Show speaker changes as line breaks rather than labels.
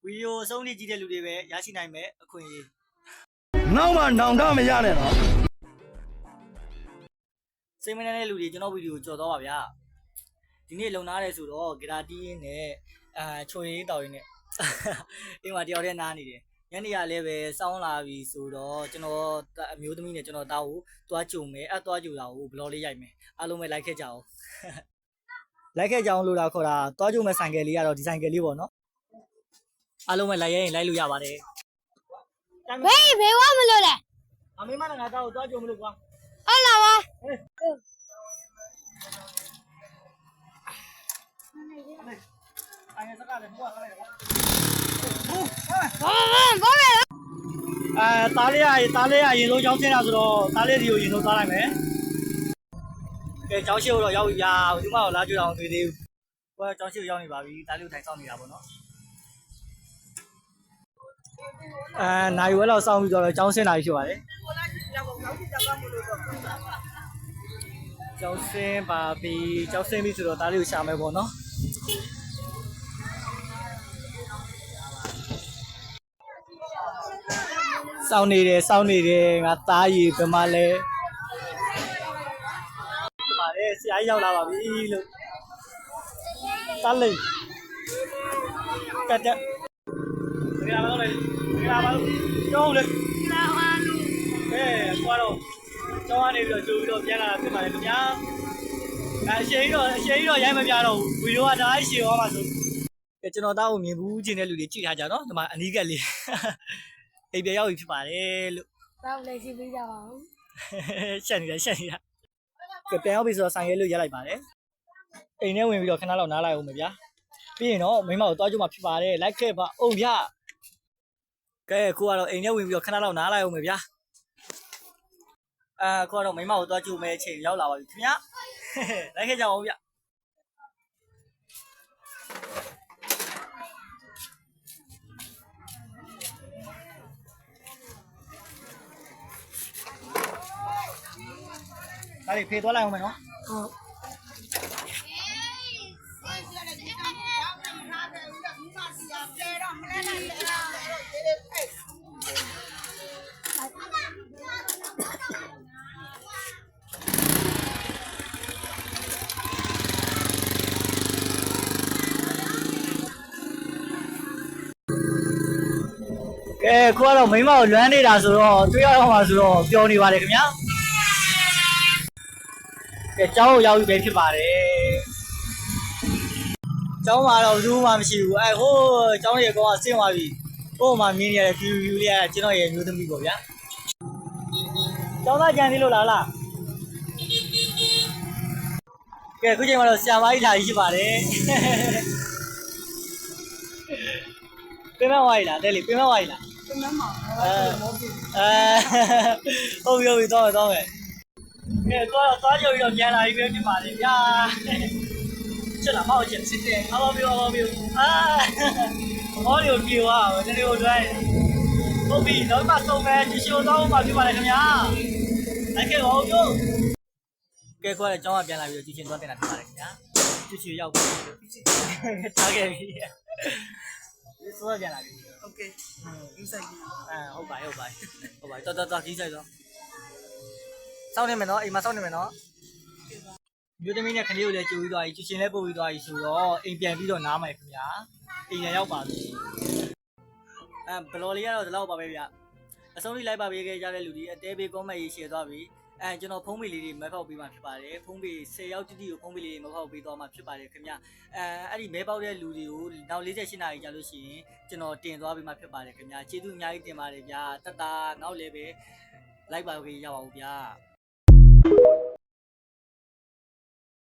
ဗီဒီယိုအဆုံးထိကြည့်တဲ့လူတွေပဲရရှိနိုင်မယ်အခွင့်အရေး
နောက်မှနောင်တမရနဲ့နော်
စိတ်မနှမ်းတဲ့လူတွေကျွန်တော်ဗီဒီယိုကြော်တော့ပါဗျာဒီနေ့လုံနာတယ်ဆိုတော့ဂရာတီးရင်းနဲ့ချိုရင်းတောက်ရင်းနဲ့အိမ်မှာတယောက်တည်းနားနေတယ်ညနေရလည်းပဲစောင်းလာပြီဆိုတော့ကျွန်တော်အမျိုးသမီးနဲ့ကျွန်တော်တောက်ကိုသွားကြုံမယ်သွားကြုံတာကိုဘလော့လေးရိုက်မယ်အားလုံးပဲလိုက်ခဲ့ကြအောင်လိုက်ခဲ့ကြအောင်လို့တာခေါ်တာသွားကြုံမဲ့ဆိုင်ကယ်လေးကတော့ဒီဆိုင်ကယ်လေးပေါ့နော်အားလုံးပဲလိုက်ရရင်လိုက်လို့ရပါတယ်
ဘေးဝမလို့လဲ
အမေမနဲ့ငါတောက်ကိုသွားကြုံမလို့ကွာ
ဟုတ်လားပါ
အိုင်စကားလည်းဘွားလိုက်ကွာ
ဘောမယ်
သားလေးရရင်လုံးချောင်းဆင်းတာဆိုတော့သားလေးဒီကိုရင်လုံးသွားလိုက်မယ်ကဲချောင်းရှိကိုတော့ရောက်ပြီဗျာဒီမှာတော့လာကြွအောင်တွေ့သေးဘူးကိုကချောင်းရှိကိုရောက်နေပါပြီသားလေးကိုထိုင်ဆောင်နေတာပေါ့နော်နိုင်ဝဲလောက်စောင်းပြီးတော့ချောင်းဆင်းလာပြီဖြစ်ပါတယ်ချောင်းဆင်းပါပြီချောင်းဆင်းပြီဆိုတော့သားလေးကိုရှာမယ်ပေါ့နော်စောင်းနေတယ်ငါသားရီဘယ်မှာလဲဒီမှာလေဆရာကြီးရောက်လာပါပြီလို့သားလေးကတ်တက်ဒီလာပါလို့ကျောင်းလေလာပါလို့ကွာတော့ကျောင်းကနေပြီးတော့ကြိုပြီးတော့ပြန်လာတာဖြစ်ပါတယ်ခင်ဗျာအရှိန်တော့ရိုက်မပြတော့ဘူးဗီဒီယိုကဒါရှည်သွားပါဆိုကျွန်တော်သားကိုမြင်ဘူးခြင်းတဲ့လူတွေကြည့်ထားကြနော်ဒီမှာအနီးကပ်လေးအိမ်ပြန်ရောက်ပြီဖြစ်ပါတယ်လို့
တော့လည်းရှိပေးကြပါဦး
ရှက်နေတာကပြန်ရောက်ပြီဆိုတော့ဆိုင်ရဲလို့ရက်လိုက်ပါတယ်အိမ်ထဲဝင်ပြီးတော့ခဏလောက်နားလိုက်အောင်မယ်ဗျာပြီးရင်တော့မိမကိုတွားကြမှာဖြစ်ပါတယ်လိုက်ခဲ့ပါအောင်ဗျာကဲအခုကတော့အိမ်ထဲဝင်ပြီးတော့ခဏလောက်နားလိုက်အောင်မယ်ဗျာအခုကတော့မိမကိုတွားကြမယ်အချိန်ရောက်လာပါပြီခင်ဗျာလိုက်ခဲ့ကြအောင်ဗျာဒါလေးဖေးသွားလိုက်အောင်မယ်နော်ဟုတ်ကဲခုကတော့မိမကိုလွမ်းနေတာဆိုတော့တွေ့ရတော့မှာဆိုတော့ပျော်နေပါတယ်ခင်ဗျာကဲကျောင်းကိုရောက်ပြီပဲဖြစ်ပါတယ်ကျောင်းမှာတော့ဘူးမှမရှိဘူးဟိုးကျောင်းရဲ့ကောင်ကဆင်းသွားပြီဟိုမှာမြင်နေရတဲ့ view လေးကကျွန်တော်ရဲ့မျိုးသမီးပေါ့ဗျာကျောင်းသားကြံသေးလို့လားကဲအခုချိန်မှာတော့ဆရာမကြီးလာကြီးရှိပါတယ်ပြမဝိုင်းလားတဲ့လေပြမဝိုင်းလား
ပြမမှာ
ဟုတ်ပြီတော့မယ်ကဲသွားကြပြီးတော့ပြန်လာပြီးပဲဖြစ်ပါလေဗျာချက်လာမအောင်ချက်စစ်တယ်အဘောပြောဟောလို့ပြေသွားတယ်ဒီလိုတွေ့ဟုတ်ပြီတော့မှဆုံးမယ်ဒီရှိုးတော့မှပြပါလေခင်ဗျာလိုက်ခဲ့ပါဦးကျိုးကဲခေါ်တဲ့ကျောင်းကပြန်လာပြီးတော့ကြည့်ချင်းသွားတင်တာဖြစ်ပါလေခင်ဗျာချွရောက်ပြီထားခဲ့ပြီဒီဆိုပြန်လာပြီ
โอเคကြီးဆိုင်ကြီး
ဟုတ်ပါတော်ကြီးဆိုင်တော့စောင့်နေမယ်နော်အိမ်မှာစောင့်နေမယ်နော်မြို့သမီးနဲ့ခလေးကိုလည်းကြိုပြီးသွားပြီချွချင်းလည်းပို့ပြီးသွားပြီဆိုတော့အိမ်ပြန်ပြီးတော့နားမယ်ခင်ဗျာအိမ်ရရောက်ပါပြီဘလော်လေးကတော့ဒီလောက်ပါပဲဗျအဆုံးထိလိုက်ပါပေးခဲ့ကြတဲ့လူတွေအတဲပေး comment ရေး share သွားပြီကျွန်တော်ဖုန်းပေလေးတွေမဲဖောက်ပေးမှဖြစ်ပါတယ်ဖုန်းပေ10ရောက်တိတိကိုဖုန်းပေလေးတွေမဲဖောက်ပေးသွားမှဖြစ်ပါတယ်ခင်ဗျအဲ့ဒီမဲပေါက်တဲ့လူတွေကိုနောက်48နာရီကြာလို့ရှိရင်ကျွန်တော်တင်သွားပေးမှဖြစ်ပါတယ်ခင်ဗျကျေးဇူးအများကြီးတင်ပါတယ်ဗျတတနောက်လည်းပဲလိုက်ပါပေးရပါဦးဗျ